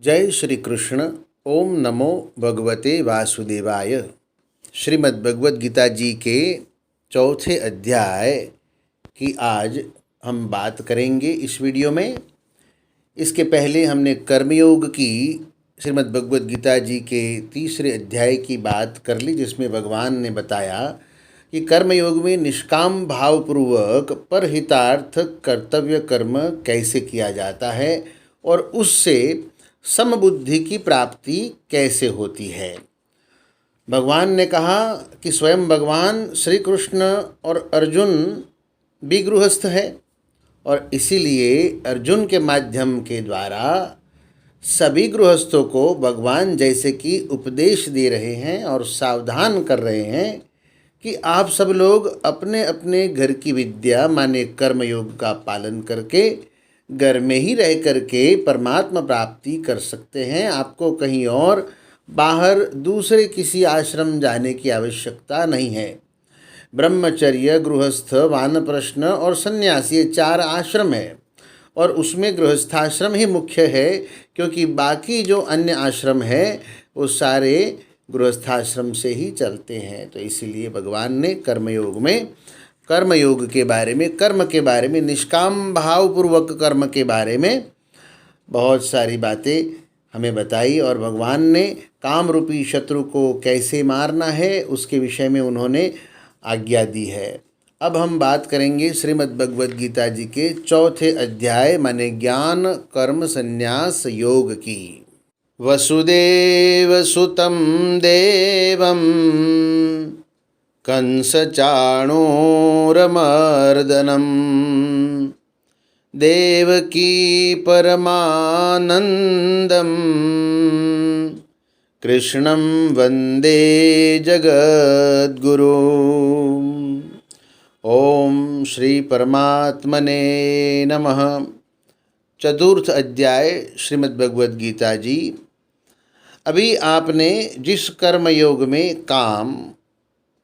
जय श्री कृष्ण। ओम नमो भगवते वासुदेवाय। श्रीमद् भगवद गीता जी के चौथे अध्याय की आज हम बात करेंगे इस वीडियो में। इसके पहले हमने कर्मयोग की श्रीमद् भगवद गीता जी के तीसरे अध्याय की बात कर ली, जिसमें भगवान ने बताया कि कर्मयोग में निष्काम भावपूर्वक परहितार्थ कर्तव्य कर्म कैसे किया जाता है और उससे समबुद्धि की प्राप्ति कैसे होती है। भगवान ने कहा कि स्वयं भगवान श्री कृष्ण और अर्जुन भी गृहस्थ है और इसीलिए अर्जुन के माध्यम के द्वारा सभी गृहस्थों को भगवान जैसे कि उपदेश दे रहे हैं और सावधान कर रहे हैं कि आप सब लोग अपने अपने घर की विद्या माने कर्मयोग का पालन करके घर में ही रह करके परमात्मा प्राप्ति कर सकते हैं। आपको कहीं और बाहर दूसरे किसी आश्रम जाने की आवश्यकता नहीं है। ब्रह्मचर्य, गृहस्थ, वानप्रस्थ और सन्यासी, ये 4 आश्रम है और उसमें गृहस्थाश्रम ही मुख्य है, क्योंकि बाकी जो अन्य आश्रम है वो सारे गृहस्थाश्रम से ही चलते हैं। तो इसीलिए भगवान ने कर्मयोग के बारे में, कर्म के बारे में, निष्काम भावपूर्वक कर्म के बारे में बहुत सारी बातें हमें बताई और भगवान ने काम रूपी शत्रु को कैसे मारना है उसके विषय में उन्होंने आज्ञा दी है। अब हम बात करेंगे श्रीमद् भगवद गीता जी के चौथे अध्याय माने ज्ञान कर्म संन्यास योग की। वसुदेव सुतं देवं कंसचाणूरमर्दनं देवकी परमानंदं कृष्णं वंदे जगद्गुरुं। ओम श्री परमात्मने नमः। चतुर्थ अध्याय श्रीमद् भगवद गीता जी। अभी आपने जिस कर्मयोग में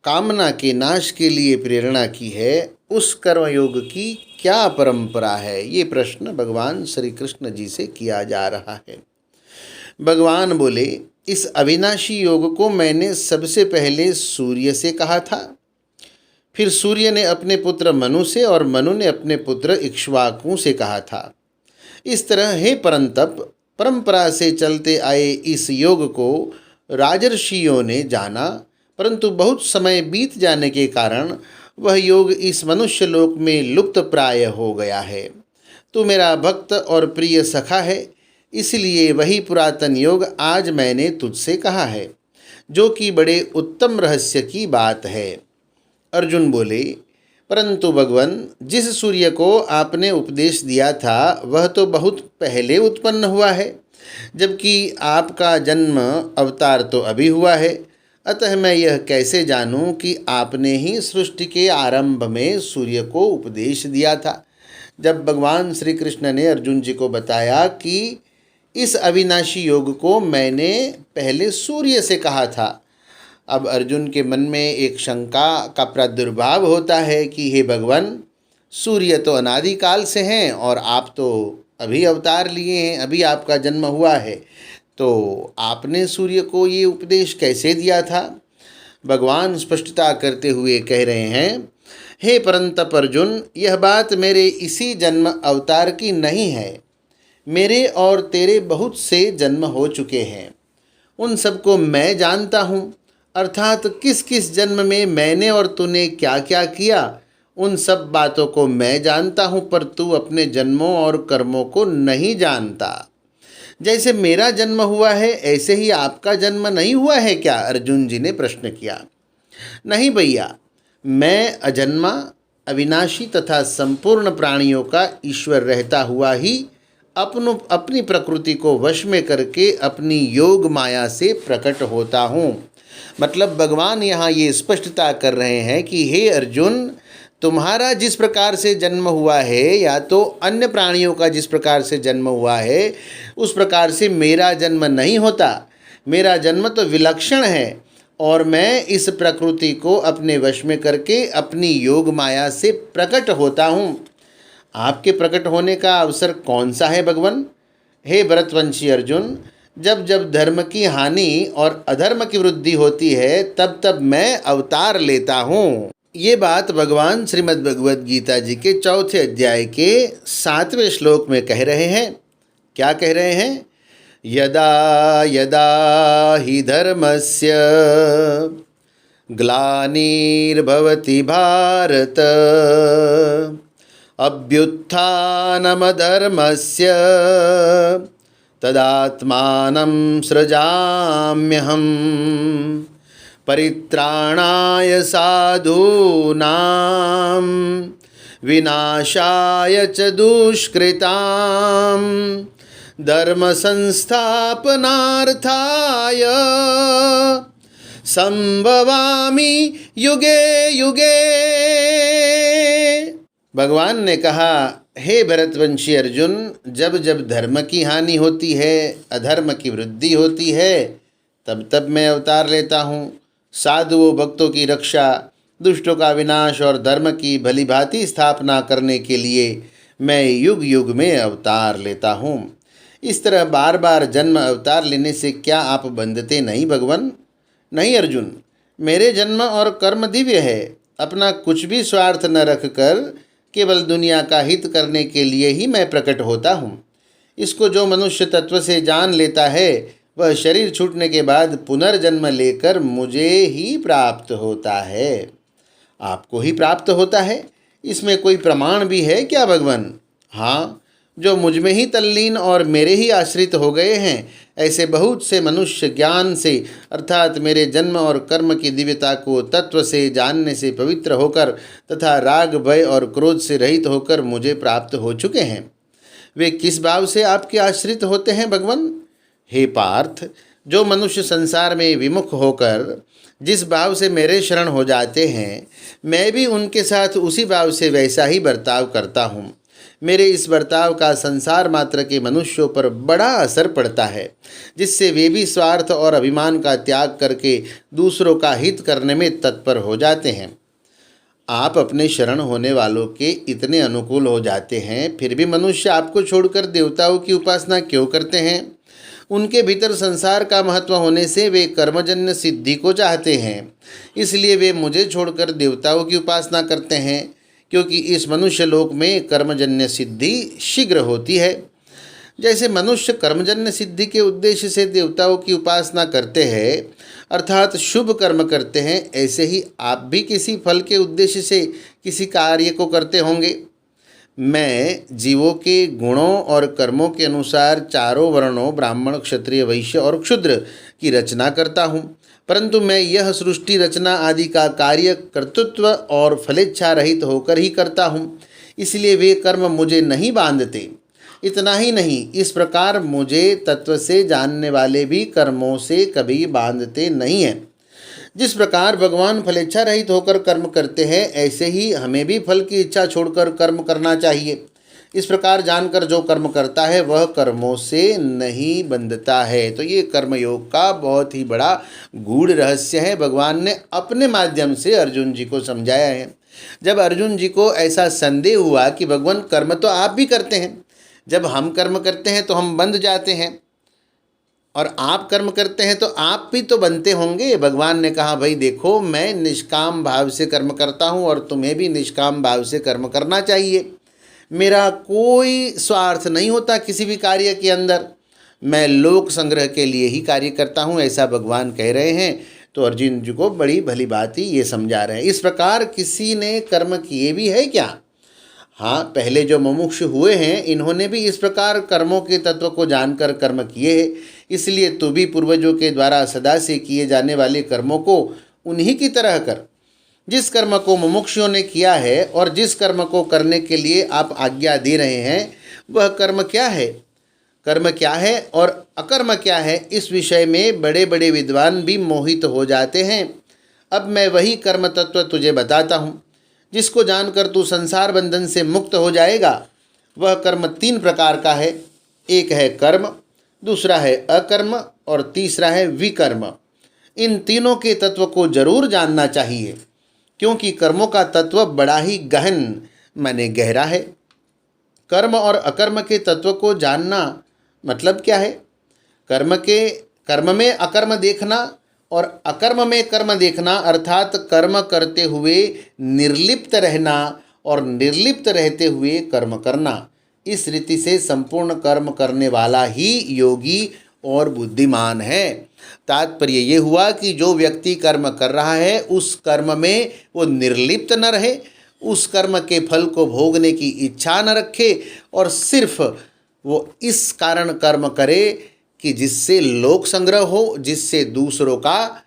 कामना के नाश के लिए प्रेरणा की है, उस कर्मयोग की क्या परंपरा है, ये प्रश्न भगवान श्री कृष्ण जी से किया जा रहा है। भगवान बोले, इस अविनाशी योग को मैंने सबसे पहले सूर्य से कहा था, फिर सूर्य ने अपने पुत्र मनु से और मनु ने अपने पुत्र इक्ष्वाकु से कहा था। इस तरह हे परंतप, परंपरा से चलते आए इस योग को राजर्षियों ने जाना, परंतु बहुत समय बीत जाने के कारण वह योग इस मनुष्य लोक में लुप्त प्राय हो गया है। तू मेरा भक्त और प्रिय सखा है, इसलिए वही पुरातन योग आज मैंने तुझसे कहा है, जो कि बड़े उत्तम रहस्य की बात है। अर्जुन बोले, परंतु भगवन, जिस सूर्य को आपने उपदेश दिया था वह तो बहुत पहले उत्पन्न हुआ है, जबकि आपका जन्म अवतार तो अभी हुआ है। अतः मैं यह कैसे जानूं कि आपने ही सृष्टि के आरंभ में सूर्य को उपदेश दिया था। जब भगवान श्री कृष्ण ने अर्जुन जी को बताया कि इस अविनाशी योग को मैंने पहले सूर्य से कहा था, अब अर्जुन के मन में एक शंका का प्रादुर्भाव होता है कि हे भगवान, सूर्य तो अनादिकाल से हैं और आप तो अभी अवतार लिए हैं, अभी आपका जन्म हुआ है, तो आपने सूर्य को ये उपदेश कैसे दिया था। भगवान स्पष्टता करते हुए कह रहे हैं, हे परंतप अर्जुन, यह बात मेरे इसी जन्म अवतार की नहीं है। मेरे और तेरे बहुत से जन्म हो चुके हैं, उन सबको मैं जानता हूँ, अर्थात किस किस जन्म में मैंने और तूने क्या क्या किया, उन सब बातों को मैं जानता हूँ, पर तू अपने जन्मों और कर्मों को नहीं जानता। जैसे मेरा जन्म हुआ है ऐसे ही आपका जन्म नहीं हुआ है क्या? अर्जुन जी ने प्रश्न किया। नहीं भैया, मैं अजन्मा, अविनाशी तथा संपूर्ण प्राणियों का ईश्वर रहता हुआ ही अपनी प्रकृति को वश में करके अपनी योग माया से प्रकट होता हूँ। मतलब भगवान यहाँ ये स्पष्टता कर रहे हैं कि हे अर्जुन, तुम्हारा जिस प्रकार से जन्म हुआ है या तो अन्य प्राणियों का जिस प्रकार से जन्म हुआ है, उस प्रकार से मेरा जन्म नहीं होता। मेरा जन्म तो विलक्षण है और मैं इस प्रकृति को अपने वश में करके अपनी योग माया से प्रकट होता हूँ। आपके प्रकट होने का अवसर कौन सा है भगवान? हे भरतवंशी अर्जुन, जब जब धर्म की हानि और अधर्म की वृद्धि होती है तब तब मैं अवतार लेता हूँ। ये बात भगवान श्रीमद् भगवद गीता जी के 4थे अध्याय के 7वें श्लोक में कह रहे हैं। क्या कह रहे हैं? यदा यदा हि धर्मस्य ग्लानिर्भवति भारत अभ्युत्थानमधर्मस्य तदात्मानं सृजाम्यहम् परित्राणाय साधूनां विनाशाय च दुष्कृतां धर्म संस्थापनार्थाय संभवामि युगे युगे। भगवान ने कहा, हे भरतवंशी अर्जुन, जब जब धर्म की हानि होती है, अधर्म की वृद्धि होती है, तब तब मैं अवतार लेता हूँ। साधुओं भक्तों की रक्षा, दुष्टों का विनाश और धर्म की भलीभांति स्थापना करने के लिए मैं युग युग में अवतार लेता हूँ। इस तरह बार बार जन्म अवतार लेने से क्या आप बंधते नहीं भगवान? नहीं अर्जुन, मेरे जन्म और कर्म दिव्य है। अपना कुछ भी स्वार्थ न रखकर केवल दुनिया का हित करने के लिए ही मैं प्रकट होता हूँ। इसको जो मनुष्य तत्व से जान लेता है वह शरीर छूटने के बाद पुनर्जन्म लेकर मुझे ही प्राप्त होता है। आपको ही प्राप्त होता है, इसमें कोई प्रमाण भी है क्या भगवान? हाँ, जो मुझ में ही तल्लीन और मेरे ही आश्रित हो गए हैं, ऐसे बहुत से मनुष्य ज्ञान से अर्थात मेरे जन्म और कर्म की दिव्यता को तत्व से जानने से पवित्र होकर तथा राग भय और क्रोध से रहित होकर मुझे प्राप्त हो चुके हैं। वे किस भाव से आपके आश्रित होते हैं भगवान? हे पार्थ, जो मनुष्य संसार में विमुख होकर जिस भाव से मेरे शरण हो जाते हैं, मैं भी उनके साथ उसी भाव से वैसा ही बर्ताव करता हूँ। मेरे इस बर्ताव का संसार मात्र के मनुष्यों पर बड़ा असर पड़ता है, जिससे वे भी स्वार्थ और अभिमान का त्याग करके दूसरों का हित करने में तत्पर हो जाते हैं। आप अपने शरण होने वालों के इतने अनुकूल हो जाते हैं, फिर भी मनुष्य आपको छोड़कर देवताओं की उपासना क्यों करते हैं? उनके भीतर संसार का महत्व होने से वे कर्मजन्य सिद्धि को चाहते हैं, इसलिए वे मुझे छोड़कर देवताओं की उपासना करते हैं, क्योंकि इस मनुष्य लोक में कर्मजन्य सिद्धि शीघ्र होती है। जैसे मनुष्य कर्मजन्य सिद्धि के उद्देश्य से देवताओं की उपासना करते हैं अर्थात शुभ कर्म करते हैं, ऐसे ही आप भी किसी फल के उद्देश्य से किसी कार्य को करते होंगे। मैं जीवों के गुणों और कर्मों के अनुसार चारों वर्णों ब्राह्मण, क्षत्रिय, वैश्य और क्षुद्र की रचना करता हूँ, परंतु मैं यह सृष्टि रचना आदि का कार्य कर्तृत्व और फलेच्छा रहित होकर ही करता हूँ, इसलिए वे कर्म मुझे नहीं बांधते। इतना ही नहीं, इस प्रकार मुझे तत्व से जानने वाले भी कर्मों से कभी बांधते नहीं हैं। जिस प्रकार भगवान फलेच्छा रहित होकर कर्म करते हैं, ऐसे ही हमें भी फल की इच्छा छोड़कर कर्म करना चाहिए। इस प्रकार जानकर जो कर्म करता है वह कर्मों से नहीं बंधता है। तो ये कर्मयोग का बहुत ही बड़ा गूढ़ रहस्य है, भगवान ने अपने माध्यम से अर्जुन जी को समझाया है। जब अर्जुन जी को ऐसा संदेह हुआ कि भगवान कर्म तो आप भी करते हैं, जब हम कर्म करते हैं तो हम बंध जाते हैं और आप कर्म करते हैं तो आप भी तो बनते होंगे। भगवान ने कहा, भाई देखो, मैं निष्काम भाव से कर्म करता हूँ और तुम्हें भी निष्काम भाव से कर्म करना चाहिए। मेरा कोई स्वार्थ नहीं होता किसी भी कार्य के अंदर, मैं लोक संग्रह के लिए ही कार्य करता हूँ, ऐसा भगवान कह रहे हैं। तो अर्जुन जी को बड़ी भली बात ही ये समझा रहे हैं। इस प्रकार किसी ने कर्म किए भी है क्या? हाँ, पहले जो मुमुक्षु हुए हैं इन्होंने भी इस प्रकार कर्मों के तत्व को जानकर कर्म किए हैं। इसलिए तू भी पूर्वजों के द्वारा सदा से किए जाने वाले कर्मों को उन्हीं की तरह कर। जिस कर्म को मुमुक्षुओं ने किया है और जिस कर्म को करने के लिए आप आज्ञा दे रहे हैं, वह कर्म क्या है, कर्म क्या है और अकर्म क्या है, इस विषय में बड़े बड़े विद्वान भी मोहित हो जाते हैं। अब मैं वही कर्म तत्व तुझे बताता हूँ, जिसको जानकर तू संसार बंधन से मुक्त हो जाएगा। वह कर्म 3 प्रकार का है। एक है कर्म, दूसरा है अकर्म और तीसरा है विकर्म। इन तीनों के तत्व को जरूर जानना चाहिए, क्योंकि कर्मों का तत्व बड़ा ही गहन माने गहरा है। कर्म और अकर्म के तत्व को जानना मतलब क्या है? कर्म में अकर्म देखना और अकर्म में कर्म देखना, अर्थात कर्म करते हुए निर्लिप्त रहना और निर्लिप्त रहते हुए कर्म करना। इस रीति से संपूर्ण कर्म करने वाला ही योगी और बुद्धिमान है। तात्पर्य ये हुआ कि जो व्यक्ति कर्म कर रहा है उस कर्म में वो निर्लिप्त न रहे, उस कर्म के फल को भोगने की इच्छा न रखे और सिर्फ वो इस कारण कर्म करे कि जिससे लोक संग्रह हो, जिससे दूसरों का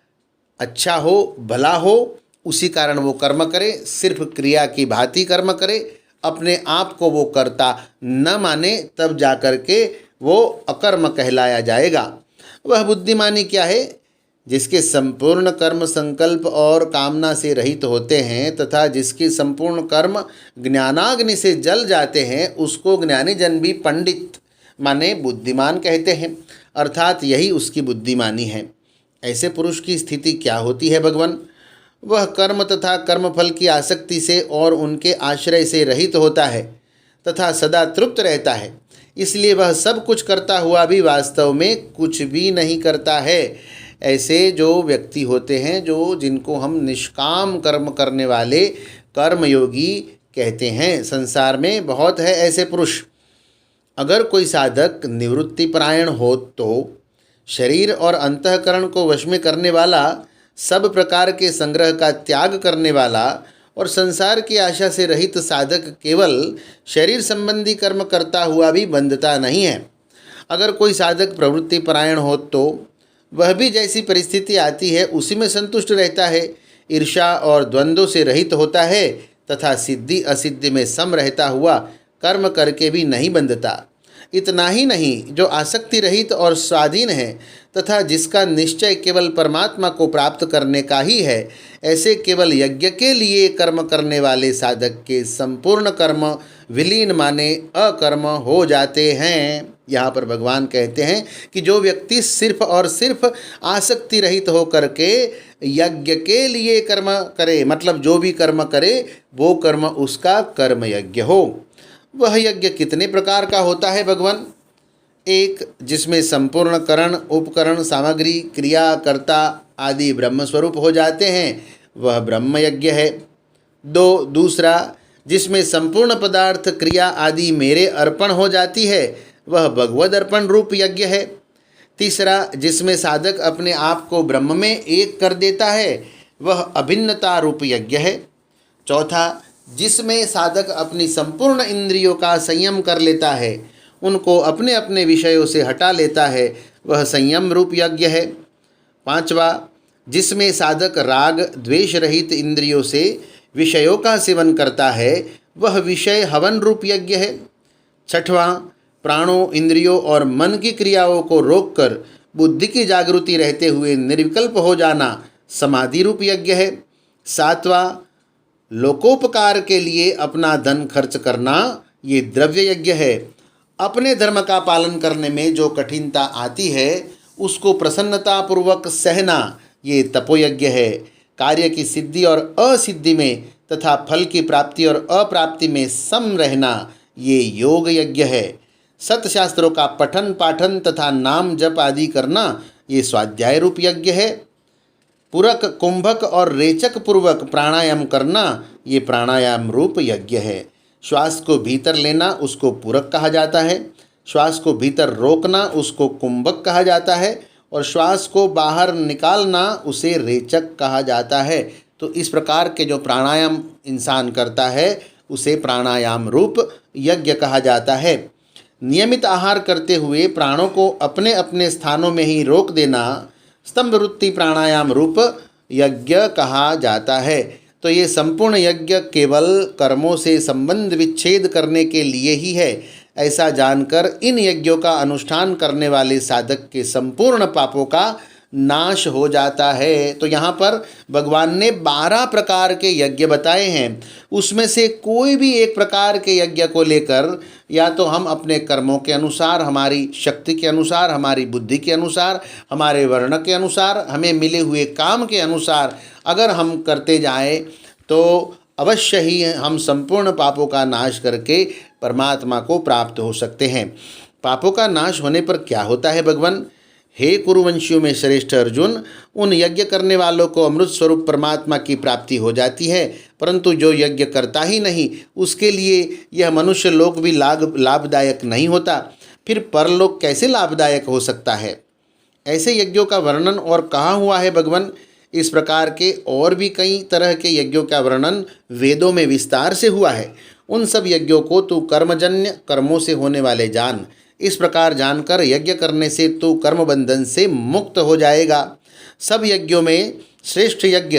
अच्छा हो, भला हो, उसी कारण वो कर्म करे। सिर्फ क्रिया की भांति कर्म करे, अपने आप को वो कर्ता न माने, तब जाकर के वो अकर्म कहलाया जाएगा। वह बुद्धिमानी क्या है? जिसके संपूर्ण कर्म संकल्प और कामना से रहित होते हैं तथा जिसके संपूर्ण कर्म ज्ञानाग्नि से जल जाते हैं, उसको ज्ञानी जन भी पंडित माने बुद्धिमान कहते हैं, अर्थात यही उसकी बुद्धिमानी है। ऐसे पुरुष की स्थिति क्या होती है भगवान? वह कर्म तथा कर्मफल की आसक्ति से और उनके आश्रय से रहित होता है तथा सदा तृप्त रहता है। इसलिए वह सब कुछ करता हुआ भी वास्तव में कुछ भी नहीं करता है। ऐसे जो व्यक्ति होते हैं, जिनको हम निष्काम कर्म करने वाले कर्मयोगी कहते हैं, संसार में बहुत है ऐसे पुरुष। अगर कोई साधक निवृत्ति परायण हो तो शरीर और अंतःकरण को वश में करने वाला, सब प्रकार के संग्रह का त्याग करने वाला और संसार की आशा से रहित साधक केवल शरीर संबंधी कर्म करता हुआ भी बंधता नहीं है। अगर कोई साधक प्रवृत्ति परायण हो तो वह भी जैसी परिस्थिति आती है उसी में संतुष्ट रहता है, ईर्ष्या और द्वंद्वों से रहित होता है तथा सिद्धि असिद्धि में सम रहता हुआ कर्म करके भी नहीं बंधता। इतना ही नहीं, जो आसक्ति रहित और स्वाधीन है तथा जिसका निश्चय केवल परमात्मा को प्राप्त करने का ही है, ऐसे केवल यज्ञ के लिए कर्म करने वाले साधक के संपूर्ण कर्म विलीन माने अकर्म हो जाते हैं। यहाँ पर भगवान कहते हैं कि जो व्यक्ति सिर्फ और सिर्फ आसक्ति रहित होकर के यज्ञ के लिए कर्म करे, मतलब जो भी कर्म करे वो कर्म उसका कर्म यज्ञ हो। वह यज्ञ कितने प्रकार का होता है भगवान? एक, जिसमें संपूर्ण करण, उपकरण, सामग्री, क्रिया, कर्ता आदि ब्रह्म स्वरूप हो जाते हैं, वह ब्रह्म यज्ञ है। दो, दूसरा, जिसमें संपूर्ण पदार्थ, क्रिया आदि मेरे अर्पण हो जाती है, वह भगवद अर्पण रूप यज्ञ है। तीसरा, जिसमें साधक अपने आप को ब्रह्म में एक कर देता है, वह अभिन्नता रूप यज्ञ है। चौथा, जिसमें साधक अपनी संपूर्ण इंद्रियों का संयम कर लेता है, उनको अपने अपने विषयों से हटा लेता है, वह संयम रूप यज्ञ है। पांचवा, जिसमें साधक राग द्वेष रहित इंद्रियों से विषयों का सेवन करता है, वह विषय हवन रूप यज्ञ है। छठवां, प्राणों, इंद्रियों और मन की क्रियाओं को रोककर बुद्धि की जागृति रहते हुए निर्विकल्प हो जाना समाधि रूप यज्ञ है। सातवां, लोकोपकार के लिए अपना धन खर्च करना, ये द्रव्य यज्ञ है। अपने धर्म का पालन करने में जो कठिनता आती है उसको प्रसन्नतापूर्वक सहना, ये तपोयज्ञ है। कार्य की सिद्धि और असिद्धि में तथा फल की प्राप्ति और अप्राप्ति में सम रहना, ये योग यज्ञ है। सतशास्त्रों का पठन पाठन तथा नाम जप आदि करना, ये स्वाध्याय रूप यज्ञ है। पूरक, कुंभक और रेचक पूर्वक प्राणायाम करना, ये प्राणायाम रूप यज्ञ है। श्वास को भीतर लेना उसको पूरक कहा जाता है, श्वास को भीतर रोकना उसको कुंभक कहा जाता है और श्वास को बाहर निकालना उसे रेचक कहा जाता है। तो इस प्रकार के जो प्राणायाम इंसान करता है उसे प्राणायाम रूप यज्ञ कहा जाता है। नियमित आहार करते हुए प्राणों को अपने अपने स्थानों में ही रोक देना स्तंभ वृत्ति प्राणायाम रूप यज्ञ कहा जाता है। तो ये संपूर्ण यज्ञ केवल कर्मों से संबंध विच्छेद करने के लिए ही है। ऐसा जानकर इन यज्ञों का अनुष्ठान करने वाले साधक के संपूर्ण पापों का नाश हो जाता है। तो यहाँ पर भगवान ने 12 प्रकार के यज्ञ बताए हैं। उसमें से कोई भी एक प्रकार के यज्ञ को लेकर या तो हम अपने कर्मों के अनुसार, हमारी शक्ति के अनुसार, हमारी बुद्धि के अनुसार, हमारे वर्ण के अनुसार, हमें मिले हुए काम के अनुसार अगर हम करते जाएं तो अवश्य ही हम संपूर्ण पापों का नाश करके परमात्मा को प्राप्त हो सकते हैं। पापों का नाश होने पर क्या होता है भगवान? हे कुरुवंशियों में श्रेष्ठ अर्जुन, उन यज्ञ करने वालों को अमृत स्वरूप परमात्मा की प्राप्ति हो जाती है, परंतु जो यज्ञ करता ही नहीं उसके लिए यह मनुष्य लोक भी लाभदायक नहीं होता। फिर परलोक कैसे लाभदायक हो सकता है? ऐसे यज्ञों का वर्णन और कहाँ हुआ है भगवान? इस प्रकार के और भी कई तरह के यज्ञों का वर्णन वेदों में विस्तार से हुआ है। उन सब यज्ञों को तू कर्मजन्य कर्मों से होने वाले जान। इस प्रकार जानकर यज्ञ करने से तू कर्म बंधन से मुक्त हो जाएगा। सब यज्ञों में श्रेष्ठ यज्ञ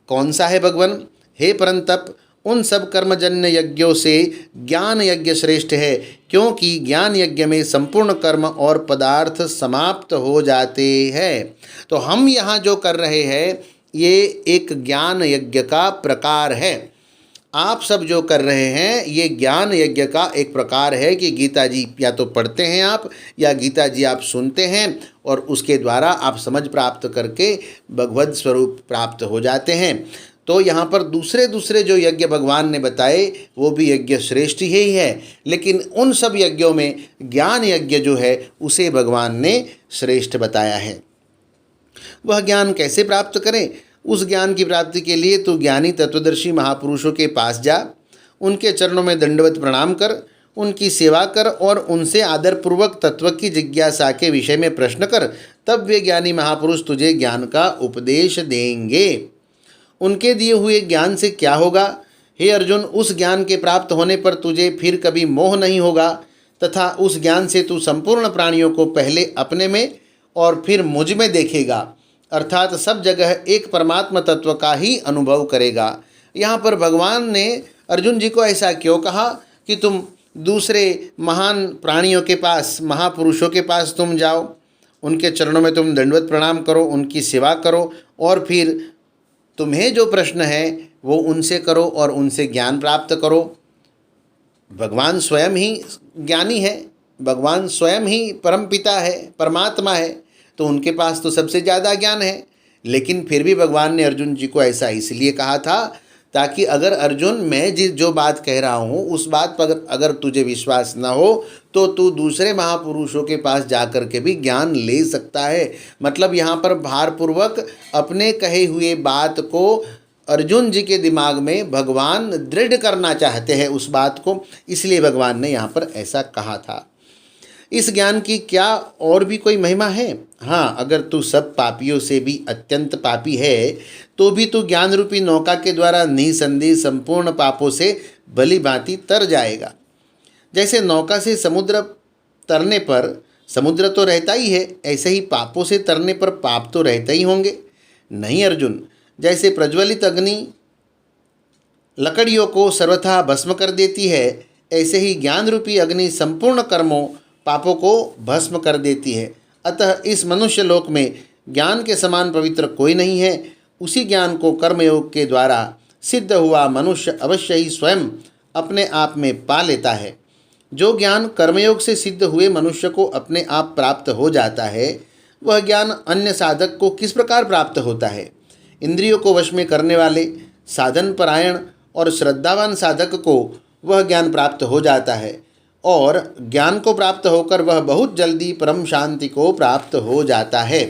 कौन सा है भगवान? हे परंतप, उन सब कर्मजन्य यज्ञों से ज्ञान यज्ञ श्रेष्ठ है, क्योंकि ज्ञान यज्ञ में संपूर्ण कर्म और पदार्थ समाप्त हो जाते हैं। तो हम यहाँ जो कर रहे हैं ये एक ज्ञान यज्ञ का प्रकार है। आप सब जो कर रहे हैं ये ज्ञान यज्ञ का एक प्रकार है कि गीता जी या तो पढ़ते हैं आप, या गीता जी आप सुनते हैं और उसके द्वारा आप समझ प्राप्त करके भगवत स्वरूप प्राप्त हो जाते हैं। तो यहाँ पर दूसरे दूसरे जो यज्ञ भगवान ने बताए वो भी यज्ञ श्रेष्ठ ही है, लेकिन उन सब यज्ञों में ज्ञान यज्ञ जो है उसे भगवान ने श्रेष्ठ बताया है। वह ज्ञान कैसे प्राप्त करें? उस ज्ञान की प्राप्ति के लिए तू ज्ञानी तत्वदर्शी महापुरुषों के पास जा, उनके चरणों में दंडवत प्रणाम कर, उनकी सेवा कर और उनसे आदरपूर्वक तत्व की जिज्ञासा के विषय में प्रश्न कर। तब वे ज्ञानी महापुरुष तुझे ज्ञान का उपदेश देंगे। उनके दिए हुए ज्ञान से क्या होगा? हे अर्जुन, उस ज्ञान के प्राप्त होने पर तुझे फिर कभी मोह नहीं होगा, तथा उस ज्ञान से तू संपूर्ण प्राणियों को पहले अपने में और फिर मुझ में देखेगा, अर्थात सब जगह एक परमात्मा तत्व का ही अनुभव करेगा। यहाँ पर भगवान ने अर्जुन जी को ऐसा क्यों कहा कि तुम दूसरे महान प्राणियों के पास, महापुरुषों के पास तुम जाओ, उनके चरणों में तुम दंडवत प्रणाम करो, उनकी सेवा करो और फिर तुम्हें जो प्रश्न है वो उनसे करो और उनसे ज्ञान प्राप्त करो। भगवान स्वयं ही ज्ञानी है, भगवान स्वयं ही परमपिता है, परमात्मा है, तो उनके पास तो सबसे ज़्यादा ज्ञान है। लेकिन फिर भी भगवान ने अर्जुन जी को ऐसा इसलिए कहा था ताकि अगर अर्जुन मैं जो बात कह रहा हूँ उस बात पर अगर तुझे विश्वास न हो तो तू दूसरे महापुरुषों के पास जाकर के भी ज्ञान ले सकता है। मतलब यहाँ पर भारपूर्वक अपने कहे हुए बात को अर्जुन जी के दिमाग में भगवान दृढ़ करना चाहते हैं उस बात को, इसलिए भगवान ने यहाँ पर ऐसा कहा था। इस ज्ञान की क्या और भी कोई महिमा है? हाँ, अगर तू सब पापियों से भी अत्यंत पापी है तो भी तू ज्ञान रूपी नौका के द्वारा निसंदेह संपूर्ण पापों से भली भांति तर जाएगा। जैसे नौका से समुद्र तरने पर समुद्र तो रहता ही है, ऐसे ही पापों से तरने पर पाप तो रहते ही होंगे। नहीं अर्जुन, जैसे प्रज्वलित अग्नि लकड़ियों को सर्वथा भस्म कर देती है, ऐसे ही ज्ञान रूपी अग्नि संपूर्ण कर्मों पापों को भस्म कर देती है। अतः इस मनुष्य लोक में ज्ञान के समान पवित्र कोई नहीं है। उसी ज्ञान को कर्मयोग के द्वारा सिद्ध हुआ मनुष्य अवश्य ही स्वयं अपने आप में पा लेता है। जो ज्ञान कर्मयोग से सिद्ध हुए मनुष्य को अपने आप प्राप्त हो जाता है, वह ज्ञान अन्य साधक को किस प्रकार प्राप्त होता है? इंद्रियों को वश में करने वाले साधन परायण और श्रद्धावान साधक को वह ज्ञान प्राप्त हो जाता है और ज्ञान को प्राप्त होकर वह बहुत जल्दी परम शांति को प्राप्त हो जाता है।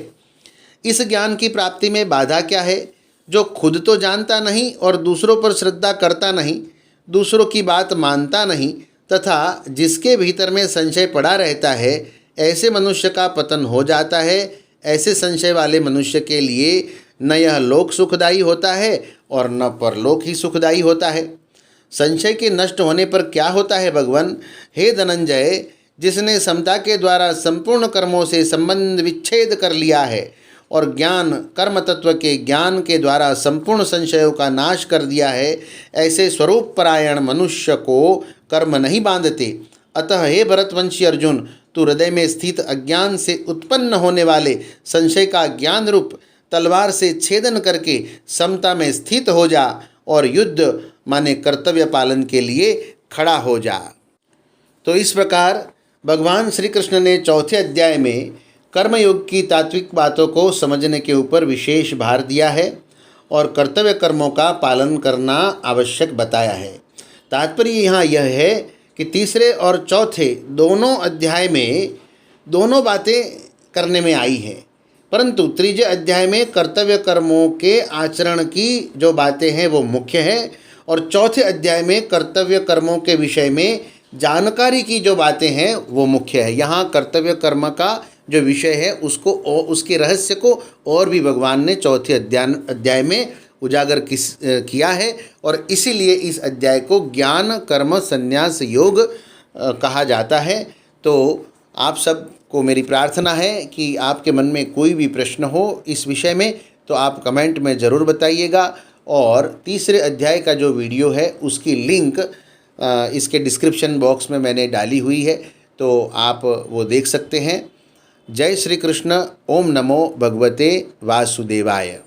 इस ज्ञान की प्राप्ति में बाधा क्या है? जो खुद तो जानता नहीं और दूसरों पर श्रद्धा करता नहीं, दूसरों की बात मानता नहीं तथा जिसके भीतर में संशय पड़ा रहता है, ऐसे मनुष्य का पतन हो जाता है। ऐसे संशय वाले मनुष्य के लिए न यह लोक सुखदायी होता है और न परलोक ही सुखदायी होता है। संशय के नष्ट होने पर क्या होता है भगवान? हे धनंजय, जिसने समता के द्वारा संपूर्ण कर्मों से संबंध विच्छेद कर लिया है और ज्ञान कर्म तत्व के ज्ञान के द्वारा संपूर्ण संशयों का नाश कर दिया है, ऐसे स्वरूप परायण मनुष्य को कर्म नहीं बांधते। अतः हे भरतवंशी अर्जुन, तू हृदय में स्थित अज्ञान से उत्पन्न होने वाले संशय का ज्ञान रूप तलवार से छेदन करके समता में स्थित हो जा और युद्ध माने कर्तव्य पालन के लिए खड़ा हो जा। तो इस प्रकार भगवान श्री कृष्ण ने चौथे अध्याय में कर्मयोग की तात्विक बातों को समझने के ऊपर विशेष भार दिया है और कर्तव्य कर्मों का पालन करना आवश्यक बताया है। तात्पर्य यहाँ यह है कि तीसरे और चौथे दोनों अध्याय में दोनों बातें करने में आई हैं, परंतु तीसरे अध्याय में कर्तव्य कर्मों के आचरण की जो बातें हैं वो मुख्य है, और चौथे अध्याय में कर्तव्य कर्मों के विषय में जानकारी की जो बातें हैं वो मुख्य है। यहाँ कर्तव्य कर्म का जो विषय है उसको और उसके रहस्य को और भी भगवान ने चौथे अध्याय में उजागर किया है, और इसीलिए इस अध्याय को ज्ञान कर्म संन्यास योग कहा जाता है। तो आप सबको मेरी प्रार्थना है कि आपके मन में कोई भी प्रश्न हो इस विषय में तो आप कमेंट में ज़रूर बताइएगा, और तीसरे अध्याय का जो वीडियो है उसकी लिंक इसके डिस्क्रिप्शन बॉक्स में मैंने डाली हुई है, तो आप वो देख सकते हैं। जय श्री कृष्ण। ओम नमो भगवते वासुदेवाय।